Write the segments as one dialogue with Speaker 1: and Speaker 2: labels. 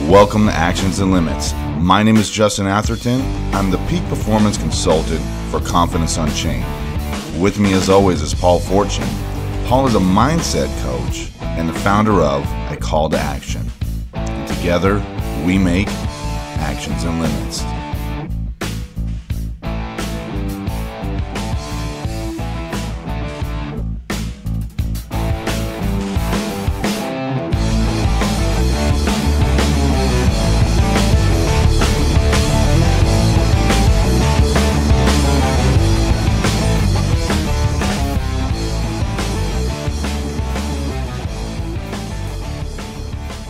Speaker 1: Welcome to Actions and Limits. My name is Justin Atherton. I'm the Peak Performance Consultant for Confidence Unchained. With me as always is Paul Fortune. Paul is a mindset coach and the founder of A Call to Action. And together, we make Actions and Limits.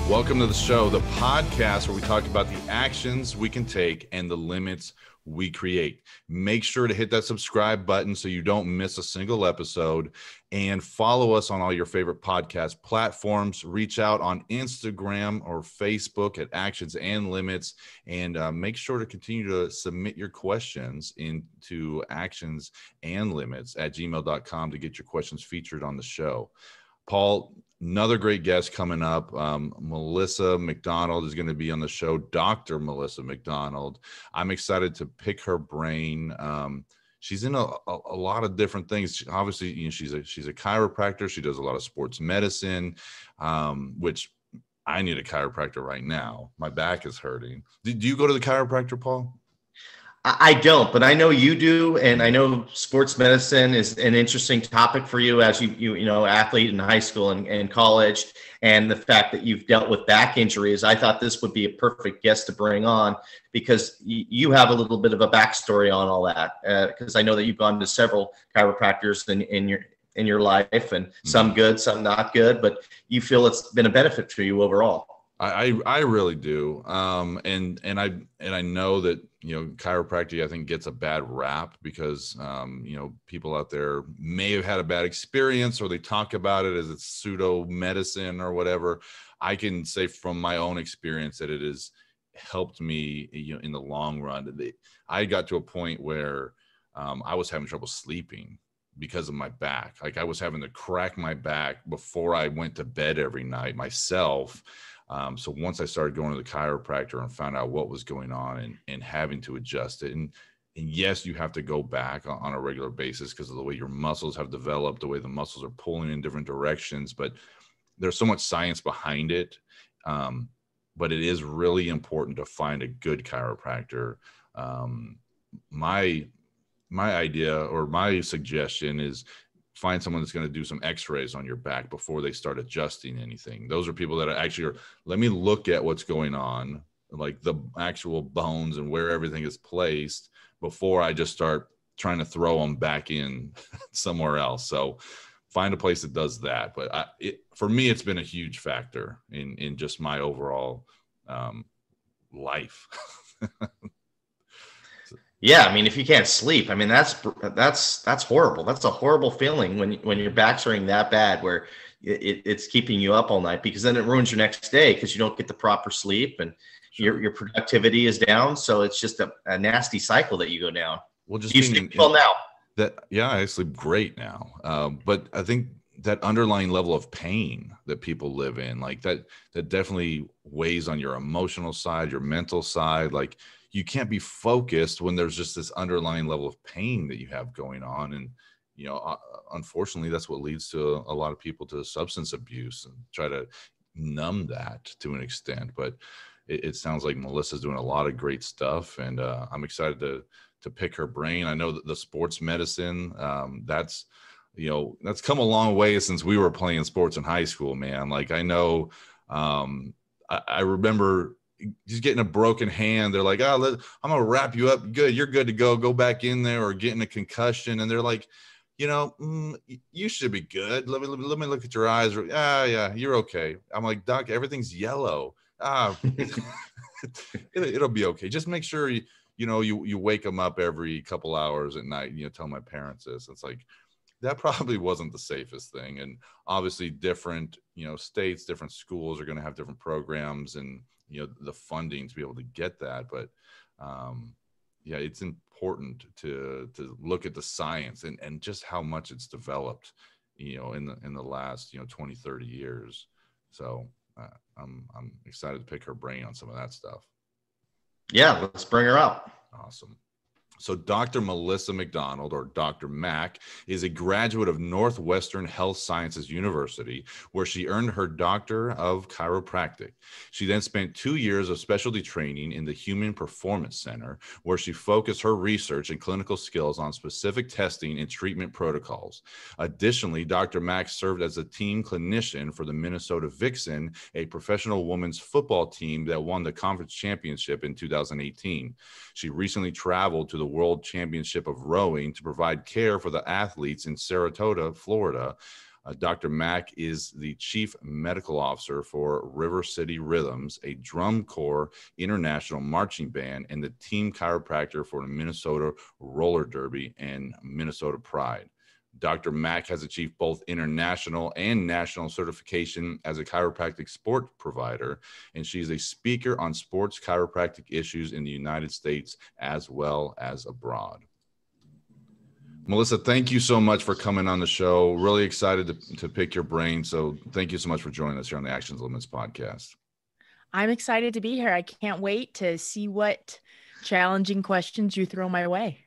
Speaker 1: Welcome to the show, the podcast where we talk about the actions we can take and the limits we create. Make sure to hit that subscribe button so you don't miss a single episode, and follow us on all your favorite podcast platforms. Reach out on Instagram or Facebook at Actions and Limits, and make sure to continue to submit your questions into actionsandlimits@gmail.com to get your questions featured on the show. Paul, another great guest coming up. Melissa McDonald is going to be on the show. Dr. Melissa McDonald. I'm excited to pick her brain. She's in a lot of different things. Obviously, you know, she's a chiropractor. She does a lot of sports medicine, which I need a chiropractor right now. My back is hurting. Do you go to the chiropractor, Paul?
Speaker 2: I don't, but I know you do, and I know sports medicine is an interesting topic for you as you know, athlete in high school and college, and the fact that you've dealt with back injuries. I thought this would be a perfect guest to bring on because you have a little bit of a backstory on all that. Because I know that you've gone to several chiropractors in your life, and some good, some not good, but you feel it's been a benefit for you overall.
Speaker 1: I really do. And I know that, you know, chiropractic, I think, gets a bad rap because, you know, people out there may have had a bad experience, or they talk about it as it's pseudo medicine or whatever. I can say from my own experience that it has helped me, you know, in the long run. I got to a point where I was having trouble sleeping because of my back. Like, I was having to crack my back before I went to bed every night myself. So once I started going to the chiropractor and found out what was going on and having to adjust it, and yes, you have to go back on a regular basis because of the way your muscles have developed, the way the muscles are pulling in different directions, but there's so much science behind it. But it is really important to find a good chiropractor. My idea, or my suggestion, is find someone that's going to do some x-rays on your back before they start adjusting anything. Those are people that actually let me look at what's going on, like the actual bones and where everything is placed, before I just start trying to throw them back in somewhere else. So find a place that does that. But for me, it's been a huge factor in just my overall life.
Speaker 2: Yeah, I mean, if you can't sleep, I mean, that's horrible. That's a horrible feeling when your back's hurting that bad, where it's keeping you up all night, because then it ruins your next day because you don't get the proper sleep, and
Speaker 1: Sure.
Speaker 2: your productivity is down. So it's just a nasty cycle that you go down.
Speaker 1: Well, just
Speaker 2: Do you sleep well now?
Speaker 1: Yeah, I sleep great now. But I think that underlying level of pain that people live in, like that definitely weighs on your emotional side, your mental side. Like, you can't be focused when there's just this underlying level of pain that you have going on. And, you know, unfortunately, that's what leads to a lot of people to substance abuse and try to numb that to an extent. But it sounds like Melissa's doing a lot of great stuff, and I'm excited to pick her brain. I know that the sports medicine, that's come a long way since we were playing sports in high school, man. Like, I know, I remember just getting a broken hand. They're like, I'm gonna wrap you up. Good, you're good to go back in there, or getting a concussion. And they're like, you know, you should be good. Let me look at your eyes. Yeah, you're okay. I'm like, Doc, everything's yellow. It'll be okay. Just make sure you wake them up every couple hours at night. You know, tell my parents this. It's like, that probably wasn't the safest thing. And obviously, different, you know, states, different schools are going to have different programs, and, you know, the funding to be able to get that. But yeah, it's important to look at the science and just how much it's developed, you know, in the last, you know, 20, 30 years. So I'm excited to pick her brain on some of that stuff.
Speaker 2: Yeah, let's bring her up.
Speaker 1: Awesome. So Dr. Melissa McDonald, or Dr. Mac, is a graduate of Northwestern Health Sciences University, where she earned her Doctor of Chiropractic. She then spent 2 years of specialty training in the Human Performance Center, where she focused her research and clinical skills on specific testing and treatment protocols. Additionally, Dr. Mac served as a team clinician for the Minnesota Vixen, a professional women's football team that won the conference championship in 2018. She recently traveled to the World Championship of Rowing to provide care for the athletes in Sarasota, Florida. Dr. Mack is the Chief Medical Officer for River City Rhythms, a drum corps international marching band, and the Team Chiropractor for the Minnesota Roller Derby and Minnesota Pride. Dr. Mack has achieved both international and national certification as a chiropractic sport provider, and she's a speaker on sports chiropractic issues in the United States as well as abroad. Melissa, thank you so much for coming on the show. Really excited to pick your brain. So thank you so much for joining us here on the Actions Limits podcast.
Speaker 3: I'm excited to be here. I can't wait to see what challenging questions you throw my way.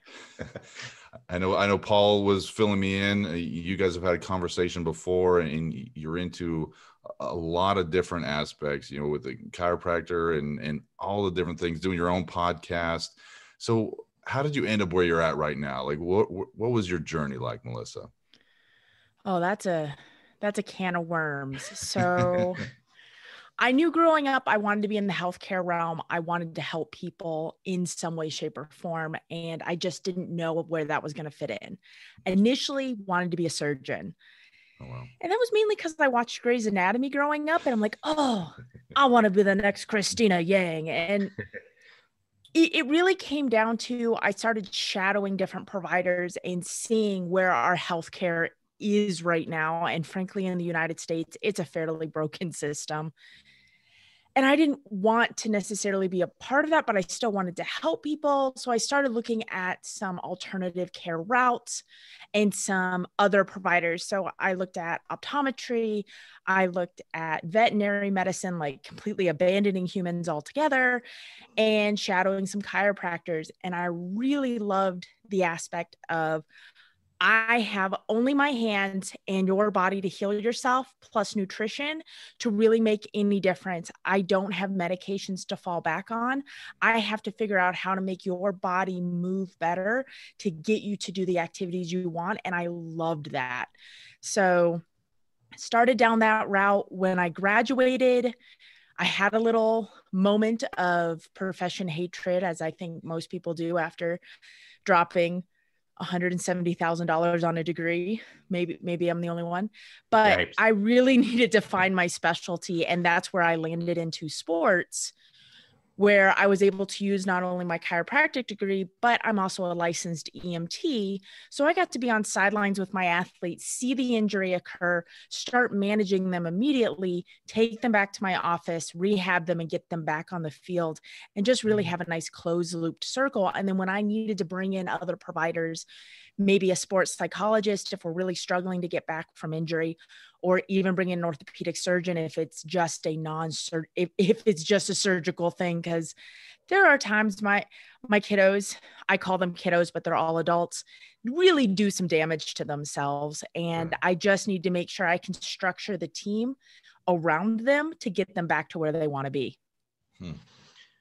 Speaker 1: I know Paul was filling me in. You guys have had a conversation before, and you're into a lot of different aspects, with the chiropractor and all the different things, doing your own podcast. So how did you end up where you're at right now? Like what was your journey like, Melissa?
Speaker 3: Oh, that's a can of worms. So I knew growing up, I wanted to be in the healthcare realm. I wanted to help people in some way, shape, or form. And I just didn't know where that was going to fit in. Initially wanted to be a surgeon.
Speaker 1: Oh, wow.
Speaker 3: And that was mainly because I watched Grey's Anatomy growing up. And I'm like, oh, I want to be the next Christina Yang. And it really came down to, I started shadowing different providers and seeing where our healthcare is right now. And frankly, in the United States, it's a fairly broken system. And I didn't want to necessarily be a part of that, but I still wanted to help people. So I started looking at some alternative care routes and some other providers. So I looked at optometry. I looked at veterinary medicine, like completely abandoning humans altogether, and shadowing some chiropractors. And I really loved the aspect of, I have only my hands and your body to heal yourself, plus nutrition to really make any difference. I don't have medications to fall back on. I have to figure out how to make your body move better to get you to do the activities you want. And I loved that. So I started down that route. When I graduated, I had a little moment of profession hatred, as I think most people do after dropping $170,000 on a degree. Maybe I'm the only one, but
Speaker 2: Yipes.
Speaker 3: I really needed to find my specialty. And that's where I landed into sports, where I was able to use not only my chiropractic degree, but I'm also a licensed EMT. So I got to be on sidelines with my athletes, see the injury occur, start managing them immediately, take them back to my office, rehab them, and get them back on the field, and just really have a nice closed looped circle. And then when I needed to bring in other providers, maybe a sports psychologist, if we're really struggling to get back from injury, or even bring in an orthopedic surgeon if it's just a if it's just a surgical thing. Because there are times my kiddos, I call them kiddos, but they're all adults, really do some damage to themselves. And I just need to make sure I can structure the team around them to get them back to where they want to be.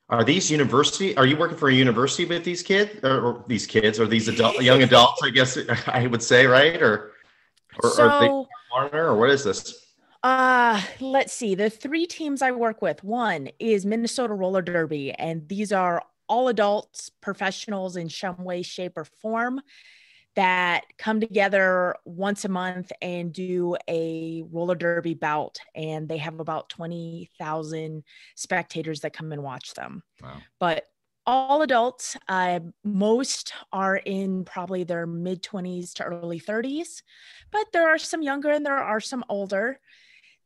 Speaker 2: Are these are you working for a university with these kids or these young adults, I guess I would say, right? Or are they or what is this?
Speaker 3: Let's see. The 3 teams I work with, one is Minnesota Roller Derby, and these are all adults, professionals in some way, shape, or form that come together once a month and do a roller derby bout. And they have about 20,000 spectators that come and watch them.
Speaker 1: Wow.
Speaker 3: But all adults, most are in probably their mid 20s to early 30s, but there are some younger and there are some older.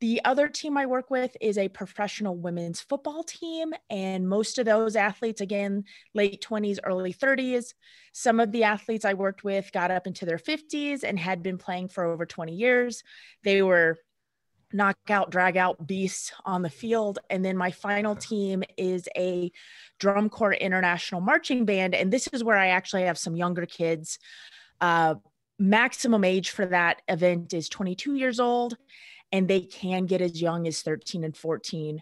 Speaker 3: The other team I work with is a professional women's football team, and most of those athletes, again, late 20s, early 30s. Some of the athletes I worked with got up into their 50s and had been playing for over 20 years. They were knockout, drag out beasts on the field. And then my final team is a drum corps international marching band. And this is where I actually have some younger kids. Maximum age for that event is 22 years old, and they can get as young as 13 and 14,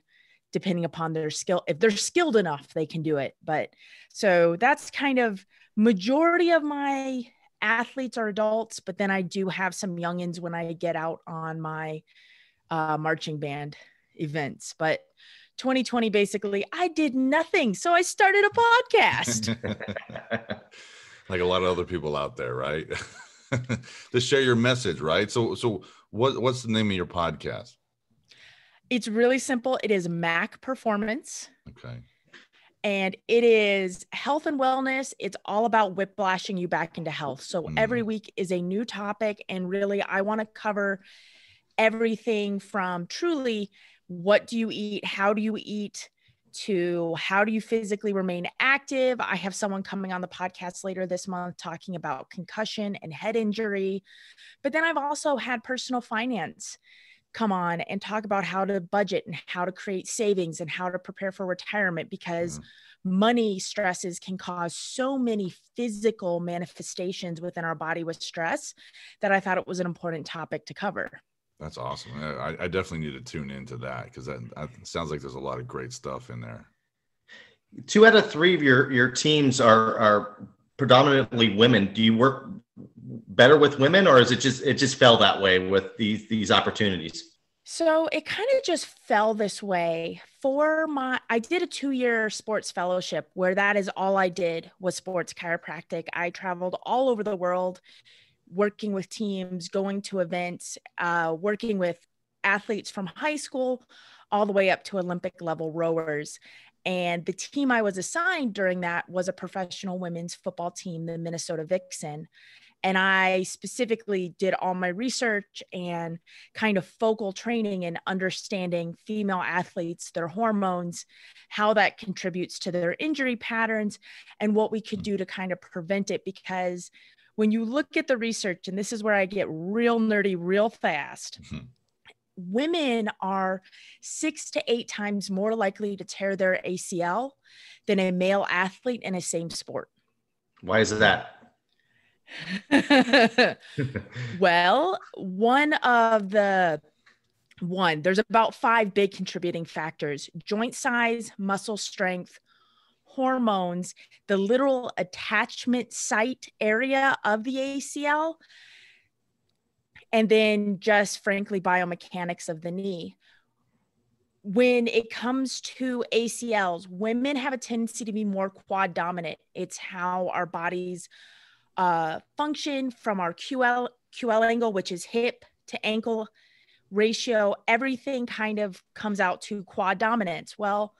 Speaker 3: depending upon their skill. If they're skilled enough, they can do it. But so that's kind of majority of my athletes are adults, but then I do have some youngins when I get out on my marching band events. But 2020, basically, I did nothing. So I started a podcast.
Speaker 1: Like a lot of other people out there, right? To share your message, right? So what's the name of your podcast?
Speaker 3: It's really simple. It is Mac Performance.
Speaker 1: Okay.
Speaker 3: And it is health and wellness. It's all about whiplashing you back into health. So every week is a new topic. And really, I want to cover everything from truly what do you eat, how do you eat, to how do you physically remain active. I have someone coming on the podcast later this month talking about concussion and head injury. But then I've also had personal finance come on and talk about how to budget and how to create savings and how to prepare for retirement, because money stresses can cause so many physical manifestations within our body with stress that I thought it was an important topic to cover.
Speaker 1: That's awesome. I definitely need to tune into that, because that sounds like there's a lot of great stuff in there.
Speaker 2: 2 out of 3 of your teams are predominantly women. Do you work better with women, or is it just fell that way with these opportunities?
Speaker 3: So it kind of just fell this way. I did a 2-year sports fellowship where that is all I did was sports chiropractic. I traveled all over the world, working with teams, going to events, working with athletes from high school all the way up to Olympic level rowers. And the team I was assigned during that was a professional women's football team, the Minnesota Vixen. And I specifically did all my research and kind of focal training and understanding female athletes, their hormones, how that contributes to their injury patterns, and what we could do to kind of prevent it. Because when you look at the research, and this is where I get real nerdy real fast, women are 6 to 8 times more likely to tear their ACL than a male athlete in a same sport.
Speaker 2: Why is that?
Speaker 3: Well, there's about 5 big contributing factors: joint size, muscle strength, hormones, the literal attachment site area of the ACL, and then just frankly biomechanics of the knee. When it comes to ACLs, women have a tendency to be more quad dominant. It's how our bodies function from our QL angle, which is hip to ankle ratio. Everything kind of comes out to quad dominance. Well,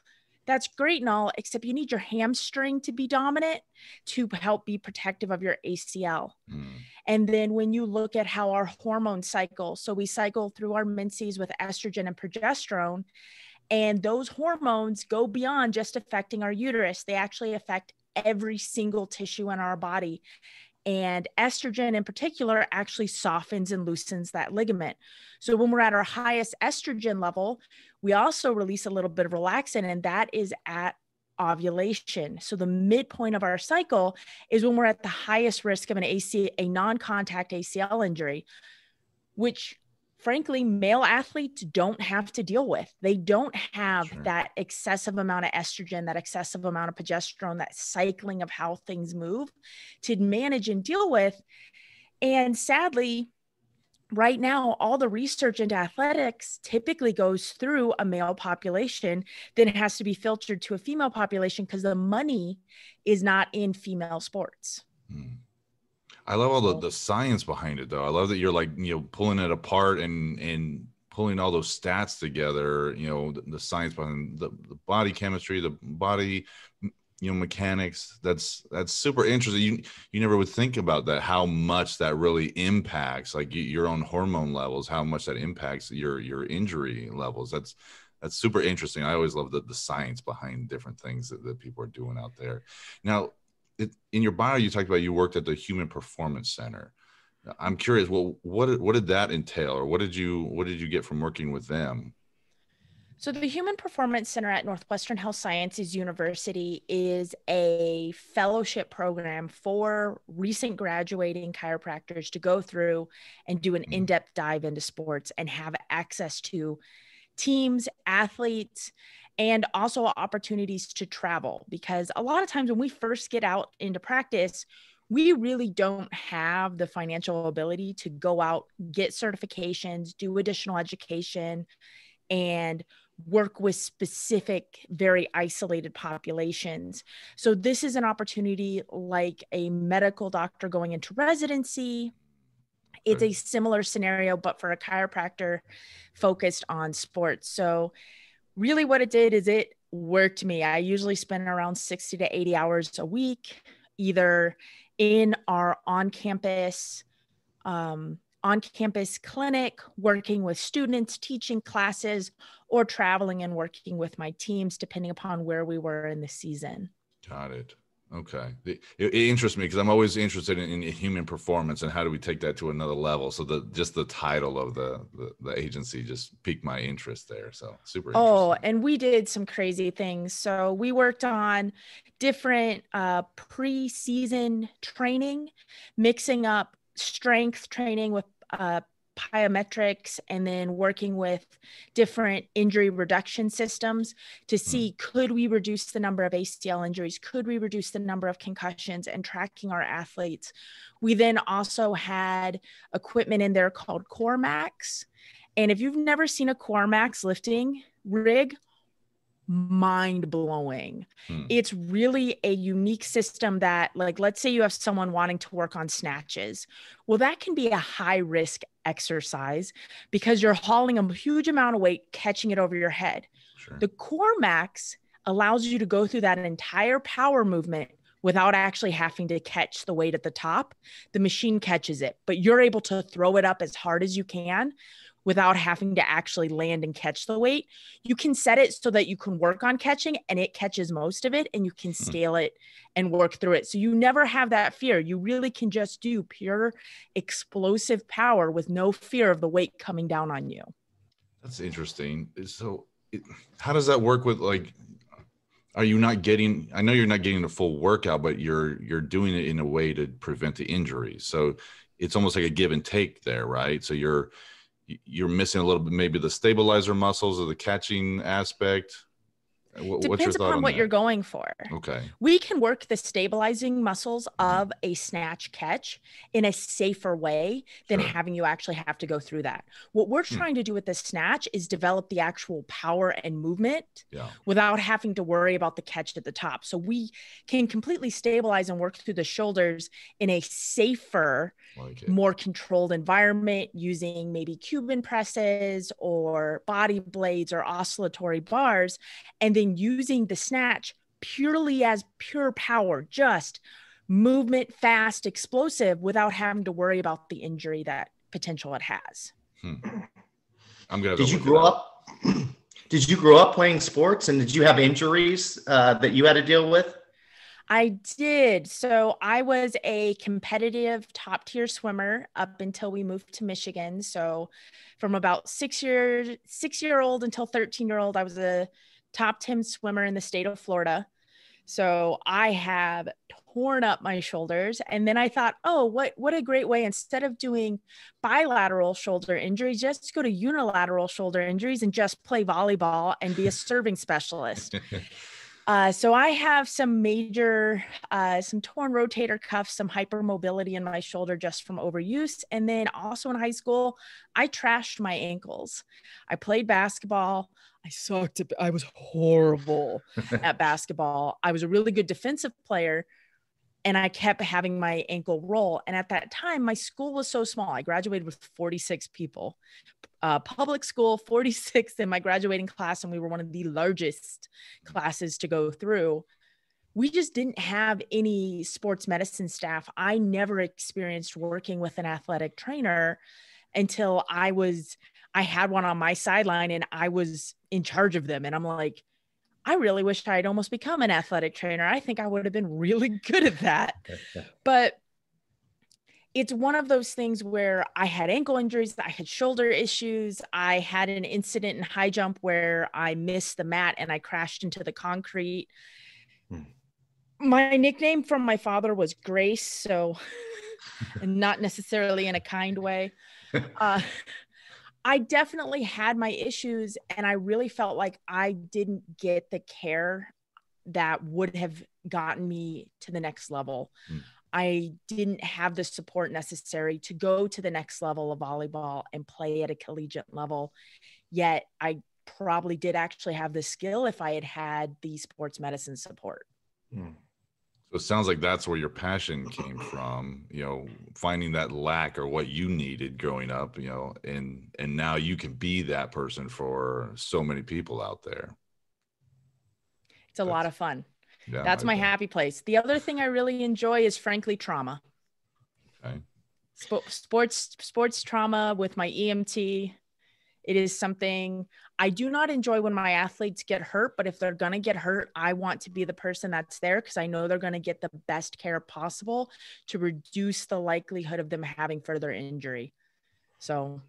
Speaker 3: that's great and all, except you need your hamstring to be dominant to help be protective of your ACL. And then when you look at how our hormones cycle, so we cycle through our menses with estrogen and progesterone, and those hormones go beyond just affecting our uterus. They actually affect every single tissue in our body. And estrogen in particular actually softens and loosens that ligament. So when we're at our highest estrogen level, we also release a little bit of relaxin, and that is at ovulation. So the midpoint of our cycle is when we're at the highest risk of a non-contact ACL injury, which frankly, male athletes don't have to deal with. They don't have that excessive amount of estrogen, that excessive amount of progesterone, that cycling of how things move to manage and deal with. And sadly, right now, all the research into athletics typically goes through a male population, then it has to be filtered to a female population because the money is not in female sports.
Speaker 1: I love all the science behind it, though. I love that you're like, pulling it apart and pulling all those stats together, the science behind the body chemistry, the body, mechanics. That's super interesting. You never would think about that, how much that really impacts like your own hormone levels, how much that impacts your injury levels. That's super interesting. I always love the science behind different things that people are doing out there. Now, in your bio, you talked about you worked at the Human Performance Center. I'm curious, well, what did that entail, or what did you get from working with them?
Speaker 3: So the Human Performance Center at Northwestern Health Sciences University is a fellowship program for recent graduating chiropractors to go through and do an in-depth dive into sports and have access to teams, athletes, and also opportunities to travel. Because a lot of times when we first get out into practice, we really don't have the financial ability to go out, get certifications, do additional education, and work with specific, very isolated populations. So this is an opportunity like a medical doctor going into residency. It's a similar scenario, but for a chiropractor focused on sports. So really what it did is it worked me. I usually spend around 60 to 80 hours a week, either in our on-campus clinic, working with students, teaching classes, or traveling and working with my teams, depending upon where we were in the season.
Speaker 1: Got it. Okay. It interests me because I'm always interested in human performance and how do we take that to another level. So just the title of the agency just piqued my interest there. So super interesting.
Speaker 3: Oh, and we did some crazy things. So we worked on different pre-season training, mixing up strength training with plyometrics, and then working with different injury reduction systems to see, could we reduce the number of ACL injuries? Could we reduce the number of concussions, and tracking our athletes? We then also had equipment in there called Core Max. And if you've never seen a Core Max lifting rig, mind blowing. It's really a unique system that, like, let's say you have someone wanting to work on snatches. Well, that can be a high risk exercise because you're hauling a huge amount of weight, catching it over your head.
Speaker 1: Sure.
Speaker 3: The Core Max allows you to go through that entire power movement without actually having to catch the weight at the top. The machine catches it, but you're able to throw it up as hard as you can without having to actually land and catch the weight. You can set it so that you can work on catching and it catches most of it, and you can scale it and work through it. So you never have that fear. You really can just do pure explosive power with no fear of the weight coming down on you.
Speaker 1: That's interesting. So how does that work with, like, are you not getting, I know you're not getting a full workout, but you're doing it in a way to prevent the injury. So it's almost like a give and take there, right? So you're missing a little bit, maybe the stabilizer muscles or the catching aspect.
Speaker 3: Depends upon what you're going for.
Speaker 1: Okay.
Speaker 3: We can work the stabilizing muscles of a snatch catch in a safer way than having you actually have to go through that. What we're trying to do with the snatch is develop the actual power and movement without having to worry about the catch at the top. So we can completely stabilize and work through the shoulders in a safer, more controlled environment, using maybe Cuban presses or body blades or oscillatory bars, and then using the snatch purely as pure power, just movement, fast, explosive, without having to worry about the injury that potential it has.
Speaker 1: I'm gonna.
Speaker 2: Did you grow up? Did you grow up playing sports, and did you have injuries that you had to deal with?
Speaker 3: I did. So I was a competitive top tier swimmer up until we moved to Michigan. So from about 6-year-old until 13-year-old, I was a top 10 swimmer in the state of Florida. So I have torn up my shoulders. And then I thought, oh, what a great way, instead of doing bilateral shoulder injuries, just go to unilateral shoulder injuries and just play volleyball and be a serving specialist. So I have some major, some torn rotator cuffs, some hypermobility in my shoulder just from overuse. And then also in high school, I trashed my ankles. I played basketball. I sucked. I was horrible at basketball. I was a really good defensive player, and I kept having my ankle roll. And at that time, my school was so small. I graduated with 46 people. Public school, 46 in my graduating class, and we were one of the largest classes to go through. We just didn't have any sports medicine staff. I never experienced working with an athletic trainer until I had one on my sideline and I was in charge of them. And I'm like, I really wish I'd almost become an athletic trainer. I think I would have been really good at that. But It's one of those things where I had ankle injuries, I had shoulder issues. I had an incident in high jump where I missed the mat and I crashed into the concrete. My nickname from my father was Grace, so and not necessarily in a kind way. I definitely had my issues, and I really felt like I didn't get the care that would have gotten me to the next level. I didn't have the support necessary to go to the next level of volleyball and play at a collegiate level. Yet I probably did actually have the skill if I had had the sports medicine support.
Speaker 1: So it sounds like that's where your passion came from, finding that lack or what you needed growing up, and now you can be that person for so many people out there.
Speaker 3: It's a lot of fun.
Speaker 1: Yeah,
Speaker 3: that's my happy place. The other thing I really enjoy is frankly trauma.
Speaker 1: Okay.
Speaker 3: Sports trauma with my EMT. It is something I do not enjoy when my athletes get hurt, but if they're going to get hurt, I want to be the person that's there because I know they're going to get the best care possible to reduce the likelihood of them having further injury. So.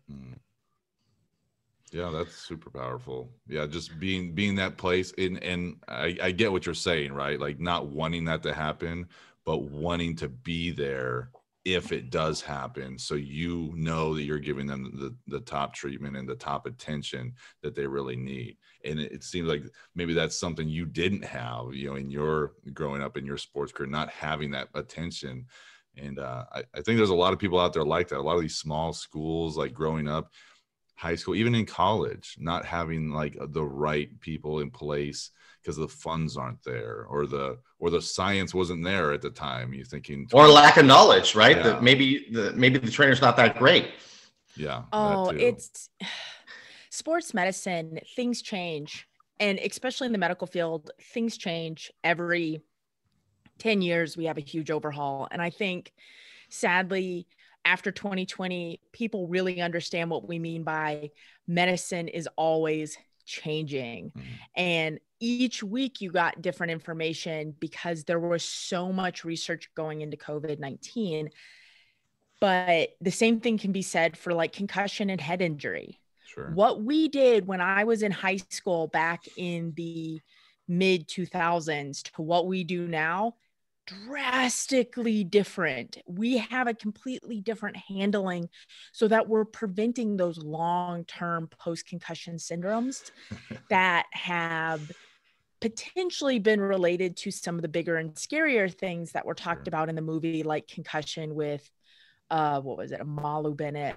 Speaker 1: Yeah, that's super powerful. Yeah, just being that place and I get what you're saying, right? Like not wanting that to happen, but wanting to be there if it does happen, so you know that you're giving them the top treatment and the top attention that they really need. And it seems like maybe that's something you didn't have, in your growing up in your sports career, not having that attention. And I think there's a lot of people out there like that. A lot of these small schools, like growing up, high school, even in college, not having like the right people in place because the funds aren't there or the science wasn't there at the time. You're thinking,
Speaker 2: or lack of knowledge, right?
Speaker 1: Yeah.
Speaker 2: That maybe the trainer's not that great.
Speaker 1: Yeah.
Speaker 3: Oh, it's sports medicine. Things change, and especially in the medical field, things change every 10 years. We have a huge overhaul, and I think, sadly, after 2020, people really understand what we mean by medicine is always changing. And each week you got different information because there was so much research going into COVID-19. But the same thing can be said for like concussion and head injury.
Speaker 1: Sure.
Speaker 3: What we did when I was in high school back in the mid 2000s to what we do now, drastically different. We have a completely different handling so that we're preventing those long-term post-concussion syndromes that have potentially been related to some of the bigger and scarier things that were talked about in the movie, like concussion with what was it, Amalu Bennett,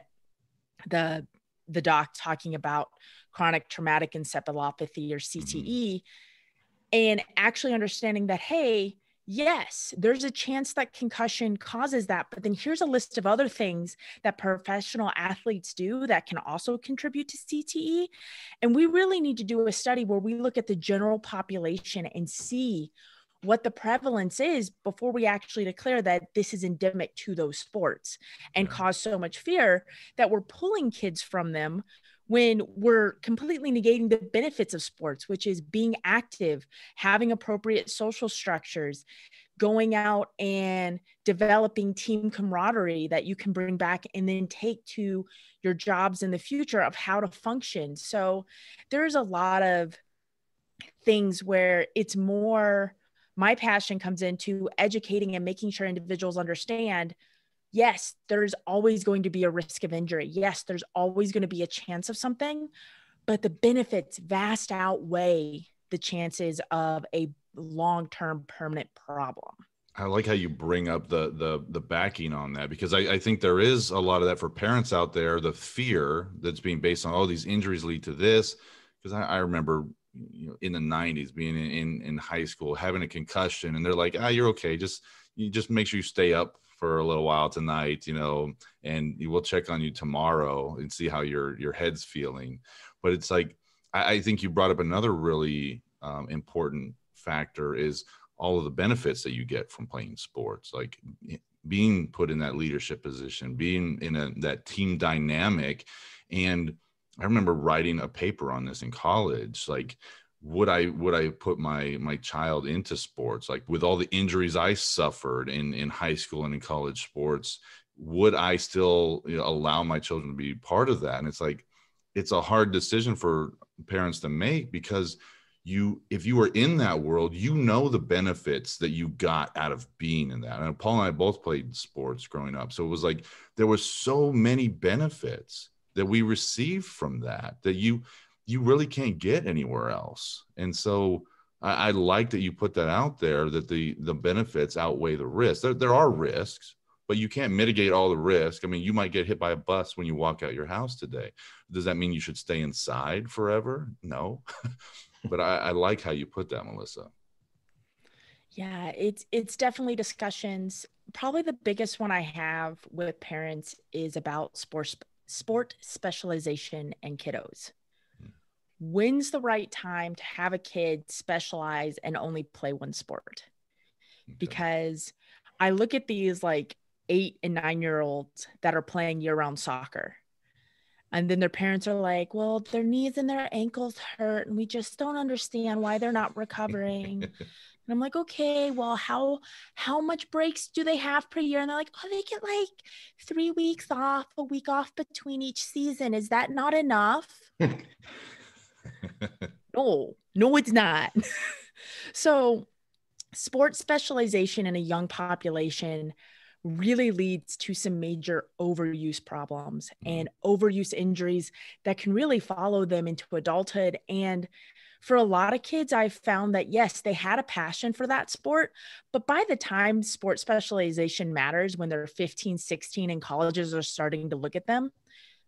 Speaker 3: the doc talking about chronic traumatic encephalopathy or CTE, and actually understanding that, hey, yes, there's a chance that concussion causes that, but then here's a list of other things that professional athletes do that can also contribute to CTE. And we really need to do a study where we look at the general population and see what the prevalence is before we actually declare that this is endemic to those sports and cause so much fear that we're pulling kids from them when we're completely negating the benefits of sports, which is being active, having appropriate social structures, going out and developing team camaraderie that you can bring back and then take to your jobs in the future of how to function. So there's a lot of things where it's more, my passion comes into educating and making sure individuals understand, yes, there's always going to be a risk of injury. Yes, there's always going to be a chance of something, but the benefits vast outweigh the chances of a long-term permanent problem.
Speaker 1: I like how you bring up the backing on that, because I think there is a lot of that for parents out there, the fear that's being based on, oh, these injuries lead to this. Because I remember, in the 90s being in high school, having a concussion, and they're like, you're okay. You just make sure you stay up for a little while tonight, and we'll check on you tomorrow and see how your head's feeling. But it's like, I think you brought up another really important factor is all of the benefits that you get from playing sports, like being put in that leadership position, being in that team dynamic. And I remember writing a paper on this in college, like, would I put my child into sports, like with all the injuries I suffered in high school and in college sports, would I still allow my children to be part of that? And it's like, it's a hard decision for parents to make, because if you were in that world, the benefits that you got out of being in that. And Paul and I both played sports growing up. So it was like, there were so many benefits that we received from that you really can't get anywhere else. And so I like that you put that out there, that the benefits outweigh the risks. There are risks, but you can't mitigate all the risk. I mean, you might get hit by a bus when you walk out your house today. Does that mean you should stay inside forever? No. But I like how you put that, Melissa.
Speaker 3: Yeah, it's definitely discussions. Probably the biggest one I have with parents is about sport specialization and kiddos. When's the right time to have a kid specialize and only play one sport? Okay. Because I look at these like 8 and 9-year-olds that are playing year-round soccer. And then their parents are like, well, their knees and their ankles hurt, and we just don't understand why they're not recovering. And I'm like, okay, well, how much breaks do they have per year? And they're like, oh, they get like 3 weeks off, a week off between each season. Is that not enough? No, it's not. So sports specialization in a young population really leads to some major overuse problems and overuse injuries that can really follow them into adulthood. And for a lot of kids, I've found that, yes, they had a passion for that sport, but by the time sport specialization matters, when they're 15, 16 and colleges are starting to look at them,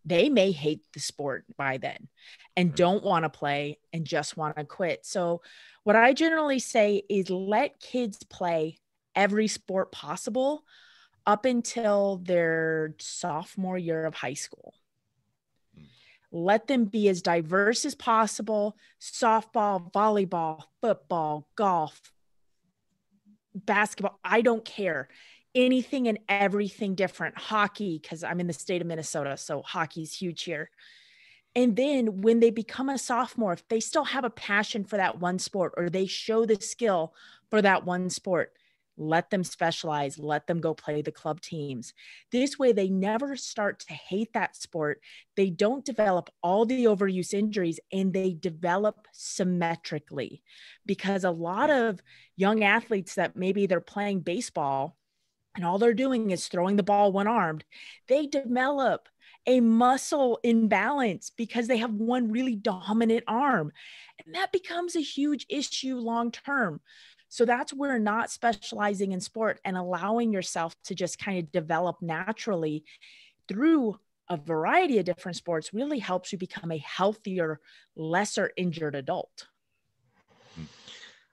Speaker 3: they may hate the sport by then and don't want to play and just want to quit. So what I generally say is let kids play every sport possible up until their sophomore year of high school. Let them be as diverse as possible: softball, volleyball, football, golf, basketball. I don't care. Anything and everything different. Hockey, because I'm in the state of Minnesota, so hockey's huge here. And then when they become a sophomore, if they still have a passion for that one sport, or they show the skill for that one sport, let them specialize, let them go play the club teams. This way, they never start to hate that sport. They don't develop all the overuse injuries, and they develop symmetrically. Because a lot of young athletes that maybe they're playing baseball and all they're doing is throwing the ball one-armed, they develop a muscle imbalance because they have one really dominant arm. And that becomes a huge issue long-term. So that's where not specializing in sport and allowing yourself to just kind of develop naturally through a variety of different sports really helps you become a healthier, lesser injured adult.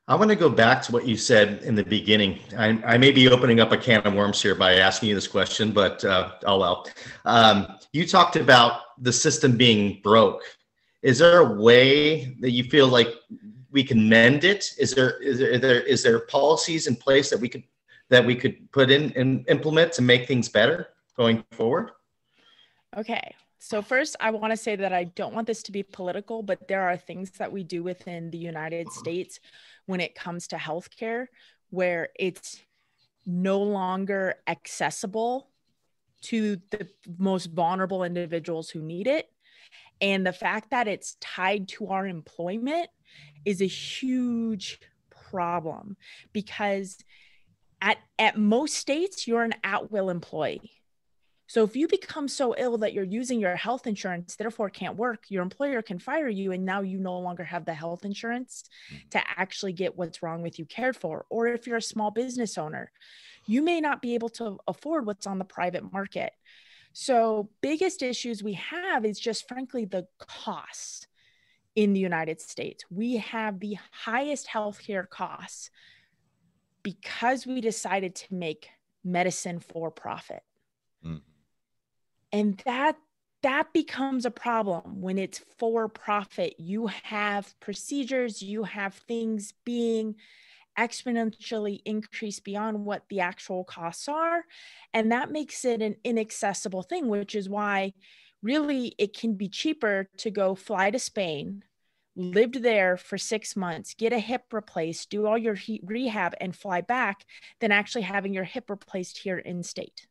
Speaker 2: I want to go back to what you said in the beginning. I may be opening up a can of worms here by asking you this question, but oh well. You talked about the system being broke. Is there a way that you feel like we can mend it? Is there policies in place that we could put in and implement to make things better going forward?
Speaker 3: Okay. So first, I want to say that I don't want this to be political, but there are things that we do within the United States when it comes to healthcare where it's no longer accessible to the most vulnerable individuals who need it. And the fact that it's tied to our employment is a huge problem, because at most states, you're an at-will employee. So if you become so ill that you're using your health insurance, therefore can't work, your employer can fire you, and now you no longer have the health insurance to actually get what's wrong with you cared for. Or if you're a small business owner, you may not be able to afford what's on the private market. So biggest issues we have is just frankly the costs in the United States. We have the highest healthcare costs because we decided to make medicine for profit. And that becomes a problem when it's for profit. You have procedures, you have things being exponentially increased beyond what the actual costs are. And that makes it an inaccessible thing, which is why really it can be cheaper to go fly to Spain, lived there for 6 months, get a hip replaced, do all your rehab and fly back than actually having your hip replaced here in state.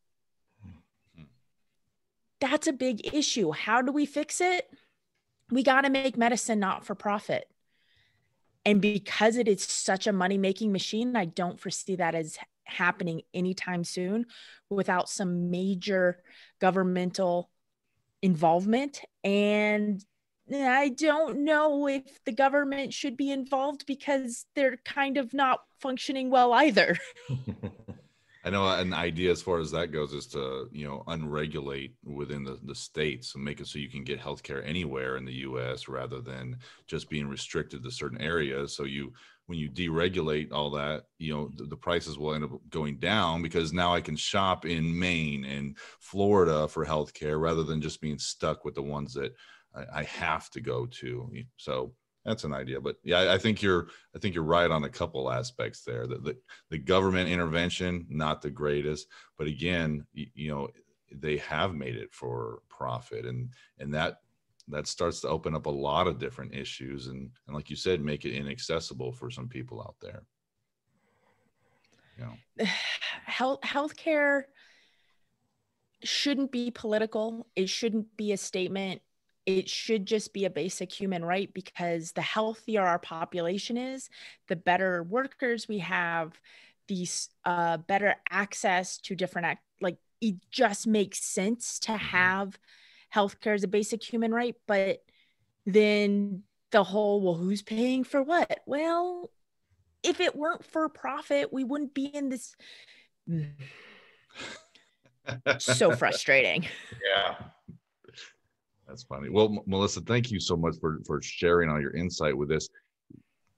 Speaker 3: that's a big issue. How do we fix it? We got to make medicine not for profit. And because it is such a money-making machine, I don't foresee that as happening anytime soon without some major governmental involvement. And I don't know if the government should be involved because they're kind of not functioning well either.
Speaker 1: I know an idea as far as that goes is to, unregulate within the states and make it so you can get healthcare anywhere in the US rather than just being restricted to certain areas. So when you deregulate all that, the prices will end up going down because now I can shop in Maine and Florida for healthcare rather than just being stuck with the ones that I have to go to. So that's an idea, but yeah, I think you're right on a couple aspects there. The government intervention, not the greatest, but again, they have made it for profit, and that starts to open up a lot of different issues, and like you said, make it inaccessible for some people out there.
Speaker 3: Healthcare shouldn't be political. It shouldn't be a statement. It should just be a basic human right, because the healthier our population is, the better workers we have, these better access to different, it just makes sense to have healthcare as a basic human right. But then the whole, well, who's paying for what? Well, if it weren't for profit, we wouldn't be in this. So frustrating.
Speaker 2: Yeah.
Speaker 1: That's funny. Well, Melissa, thank you so much for sharing all your insight with this.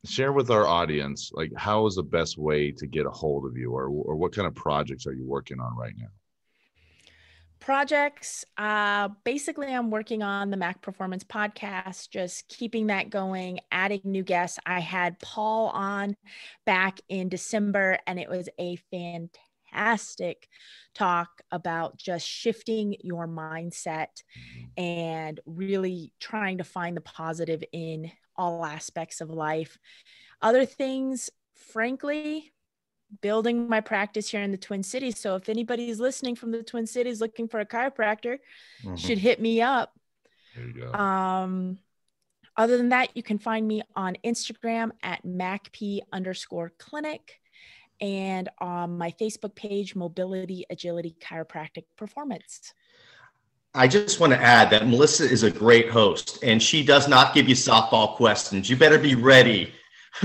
Speaker 1: Share with our audience, how is the best way to get a hold of you, or what kind of projects are you working on right now?
Speaker 3: Projects. Basically, I'm working on the Mac Performance podcast, just keeping that going, adding new guests. I had Paul on back in December, and it was a fantastic talk about just shifting your mindset and really trying to find the positive in all aspects of life. Other things, frankly, building my practice here in the Twin Cities. So if anybody's listening from the Twin Cities looking for a chiropractor, should hit me up.
Speaker 1: There you go.
Speaker 3: Other than that, you can find me on Instagram at MacP_clinic and on my Facebook page, Mobility Agility Chiropractic Performance.
Speaker 2: I just want to add that Melissa is a great host, and she does not give you softball questions. You better be ready.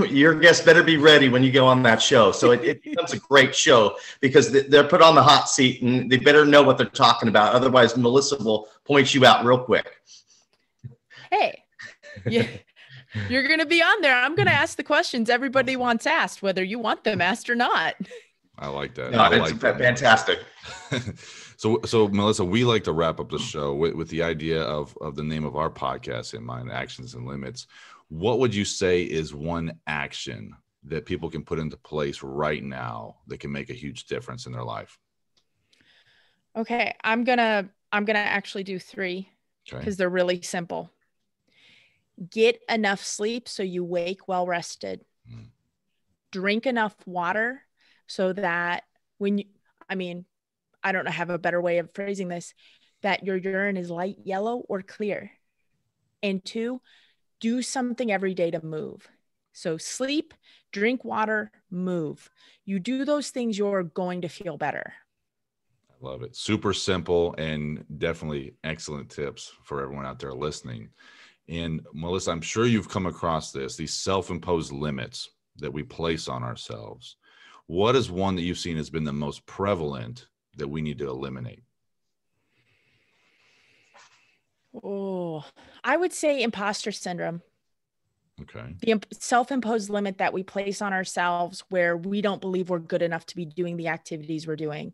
Speaker 2: Your guests better be ready when you go on that show. So it becomes a great show because they're put on the hot seat and they better know what they're talking about. Otherwise, Melissa will point you out real quick.
Speaker 3: Hey, yeah, you're going to be on there. I'm going to ask the questions everybody wants asked, whether you want them asked or not.
Speaker 1: I like that.
Speaker 2: No, it's fantastic.
Speaker 1: So Melissa, we like to wrap up the show with the idea of the name of our podcast in mind, Actions and Limits. What would you say is one action that people can put into place right now that can make a huge difference in their life?
Speaker 3: Okay, I'm gonna actually do 3 because they're really simple. Get enough sleep so you wake well rested. Drink enough water so that I don't have a better way of phrasing this, that your urine is light yellow or clear. And 2, do something every day to move. So sleep, drink water, move. You do those things, you're going to feel better.
Speaker 1: I love it. Super simple and definitely excellent tips for everyone out there listening. And Melissa, I'm sure you've come across these self-imposed limits that we place on ourselves. What is one that you've seen has been the most prevalent that we need to eliminate?
Speaker 3: Oh, I would say imposter syndrome.
Speaker 1: Okay.
Speaker 3: The self-imposed limit that we place on ourselves where we don't believe we're good enough to be doing the activities we're doing.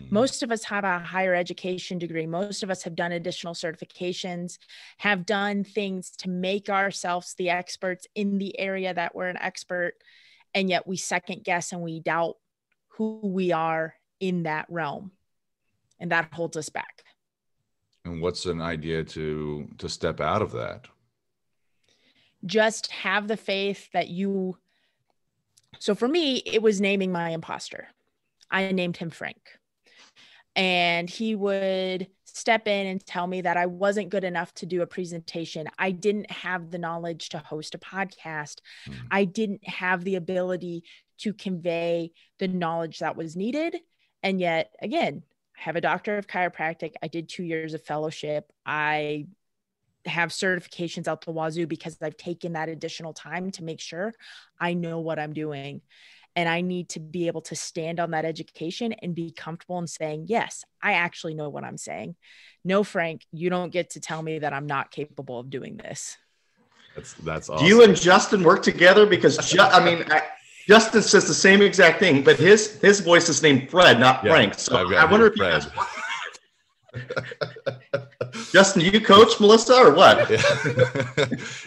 Speaker 3: Most of us have a higher education degree. Most of us have done additional certifications, have done things to make ourselves the experts in the area that we're an expert. And yet we second guess and we doubt who we are in that realm. And that holds us back.
Speaker 1: And what's an idea to step out of that?
Speaker 3: Just have the faith that you. So for me, it was naming my imposter. I named him Frank. and he would step in and tell me that I wasn't good enough to do a presentation. I didn't have the knowledge to host a podcast. I didn't have the ability to convey the knowledge that was needed. And yet, again, I have a Doctor of Chiropractic. I did 2 years of fellowship. I have certifications out the wazoo because I've taken that additional time to make sure I know what I'm doing. And I need to be able to stand on that education and be comfortable in saying, yes, I actually know what I'm saying. No, Frank, you don't get to tell me that I'm not capable of doing this.
Speaker 1: That's awesome.
Speaker 2: Do you and Justin work together? Because Justin says the same exact thing, but his voice is named Fred, not Frank. So I wonder if Fred. Justin, do you coach Melissa or what?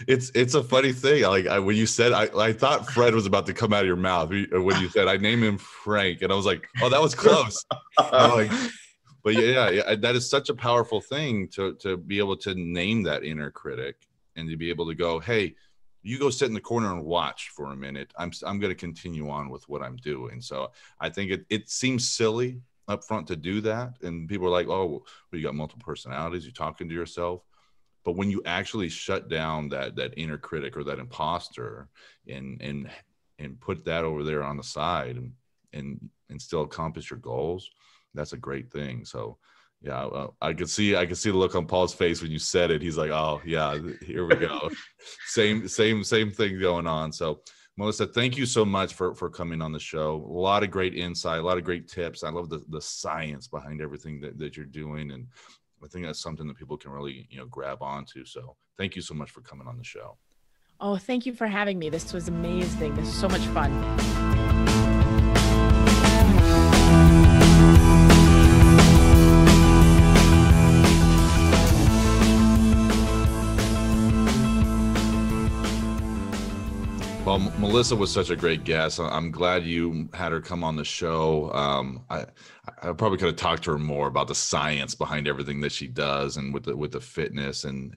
Speaker 1: It's a funny thing. When you said, I thought Fred was about to come out of your mouth when you said I named him Frank, and I was like, oh, that was close. But yeah, that is such a powerful thing to be able to name that inner critic and to be able to go, hey, you go sit in the corner and watch for a minute. I'm going to continue on with what I'm doing. So I think it seems silly up front to do that, and people are like, oh, well, you got multiple personalities, you're talking to yourself. But when you actually shut down that inner critic or that imposter and put that over there on the side and still accomplish your goals, that's a great thing. So yeah, I could see the look on Paul's face when you said it. He's like, oh yeah, here we go. same thing going on. So Melissa, thank you so much for coming on the show. A lot of great insight, a lot of great tips. I love the science behind everything that you're doing. And I think that's something that people can really, grab onto. So thank you so much for coming on the show.
Speaker 3: Oh, thank you for having me. This was amazing. This was so much fun.
Speaker 1: Well, Melissa was such a great guest. I'm glad you had her come on the show. I probably could have talked to her more about the science behind everything that she does and with the fitness and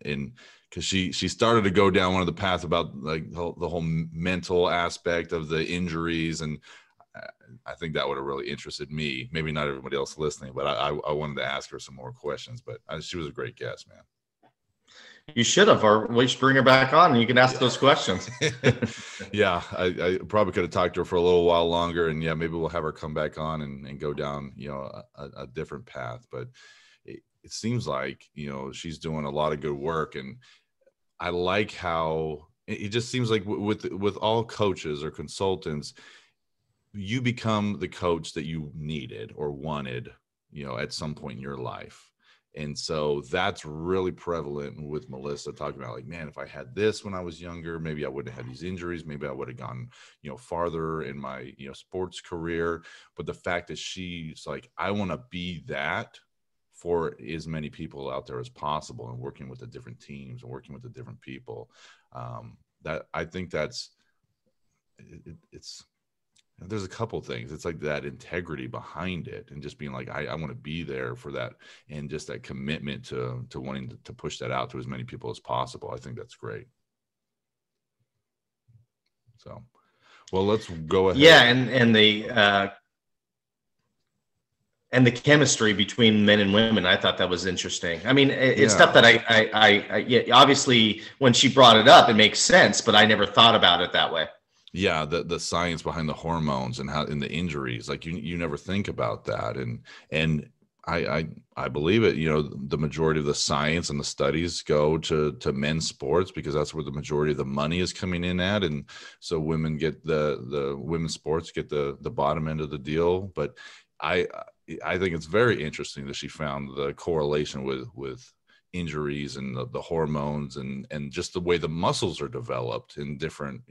Speaker 1: because she started to go down one of the paths about like the whole mental aspect of the injuries, and I think that would have really interested me. Maybe not everybody else listening, but I wanted to ask her some more questions. But she was a great guest, man.
Speaker 2: You should have, or we should bring her back on and you can ask those questions.
Speaker 1: Yeah, I probably could have talked to her for a little while longer, and yeah, maybe we'll have her come back on and go down, a different path. But it seems like, she's doing a lot of good work, and I like how it just seems like with all coaches or consultants, you become the coach that you needed or wanted, at some point in your life. And so that's really prevalent with Melissa, talking about like, man, if I had this when I was younger, maybe I wouldn't have had these injuries. Maybe I would have gone, farther in my, sports career. But the fact that she's like, I want to be that for as many people out there as possible, and working with the different teams and working with the different people, that I think that's there's a couple things. It's like that integrity behind it, and just being like, I want to be there for that, and just that commitment to wanting to push that out to as many people as possible. I think that's great. So, well, let's go ahead.
Speaker 2: Yeah, and the chemistry between men and women, I thought that was interesting. I mean, it's stuff that I obviously when she brought it up, it makes sense, but I never thought about it that way.
Speaker 1: Yeah, the science behind the hormones and how in the injuries, like you never think about that, and I believe it. The majority of the science and the studies go to men's sports because that's where the majority of the money is coming in at, and so women get the women's sports get the bottom end of the deal. But I think it's very interesting that she found the correlation with injuries and the hormones and just the way the muscles are developed in different,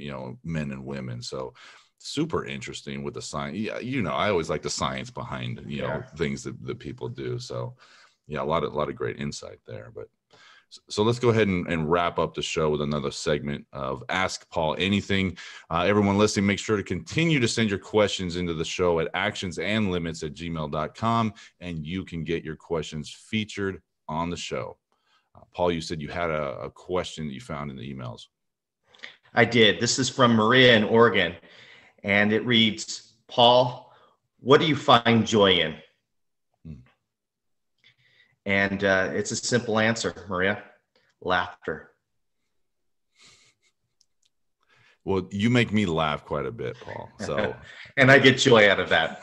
Speaker 1: men and women. So super interesting with the science. Yeah, I always like the science behind, things that people do. So yeah, a lot of great insight there. But so let's go ahead and wrap up the show with another segment of Ask Paul Anything. Everyone listening, make sure to continue to send your questions into the show at actionsandlimits@gmail.com, and you can get your questions featured on the show. Paul, you said you had a question that you found in the emails.
Speaker 2: I did. This is from Maria in Oregon, and it reads, Paul, what do you find joy in? And it's a simple answer, Maria: laughter.
Speaker 1: Well, you make me laugh quite a bit, Paul. So,
Speaker 2: and I get joy out of that.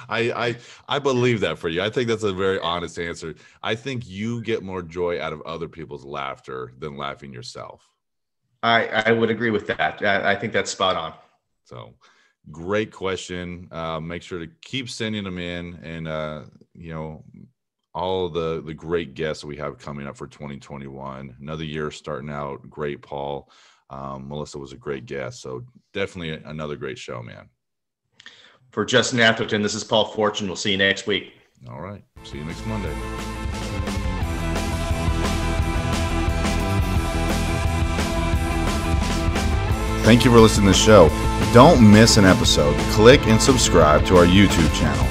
Speaker 1: I believe that for you. I think that's a very honest answer. I think you get more joy out of other people's laughter than laughing yourself.
Speaker 2: I would agree with that. I think that's spot on.
Speaker 1: So, great question. Make sure to keep sending them in, and all the great guests we have coming up for 2021. Another year starting out great, Paul. Melissa was a great guest, so definitely another great show, man.
Speaker 2: For Justin Atherton, this is Paul Fortune. We'll see you next week.
Speaker 1: All right. See you next Monday. Thank you for listening to the show. Don't miss an episode. Click and subscribe to our YouTube channel.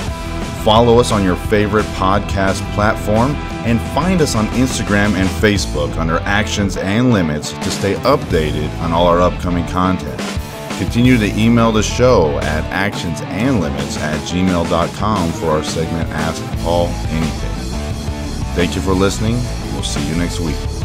Speaker 1: Follow us on your favorite podcast platform, and find us on Instagram and Facebook under Actions and Limits to stay updated on all our upcoming content. Continue to email the show at actionsandlimits@gmail.com for our segment Ask Paul Anything. Thank you for listening. We'll see you next week.